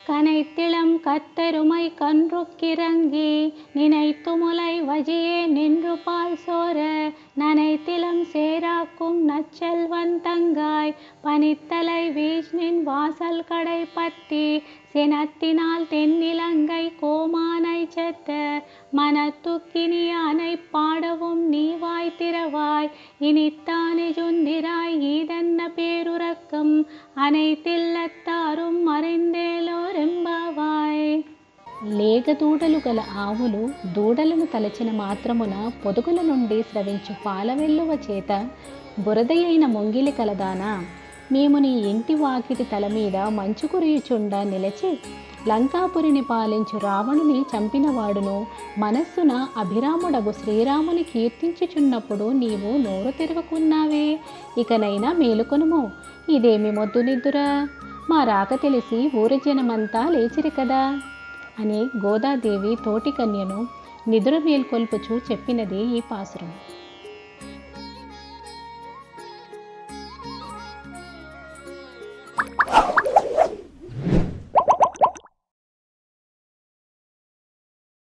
கனைத்திளம் கத்தருமை கன்றுக்கிறங்கி நினைத்துமுலை வஜியே நின்று பால் சோர நனைத்திலம் சேராக்கும் நச்செல்வன் தங்காய் பனித்தலை வீழ்நின் வாசல் கடை பத்தி சினத்தினால் தென்னிலங்கை கோமானை செத்த மனத்துக்கினியானை பாடவும் நீ வாய் திறவாய் இனித்தானி ஜுந்திராய் ஈதன்ன பேருறக்கம் அனைத்தில்லத்தாரும் మరిందేలోరెంబావాయ్. లేగ దూడలు గల ఆవులు దూడలను తలచిన మాత్రమున పొదుగుల నుండి స్రవించు పాలవెల్లువ చేత బురదయైన మొంగిలి కలదానా, మేము నీ ఇంటి వాకిటి తల మీద మంచు కురియుచుండా నిలిచి లంకాపురిని పాలించు రావణుని చంపినవాడును మనస్సున అభిరాముడగు శ్రీరాముని కీర్తించుచున్నప్పుడు నీవు నోరు తెరవకున్నావే. ఇకనైనా మేలుకొనుము, ఇదేమి మొద్దు నిద్దురా, మా రాక తెలిసి ఊరి జనమంతా లేచిరి కదా అని గోదాదేవి తోటి కన్యను నిద్ర మేల్కొల్పుచూ చెప్పినది ఈ పాసురం.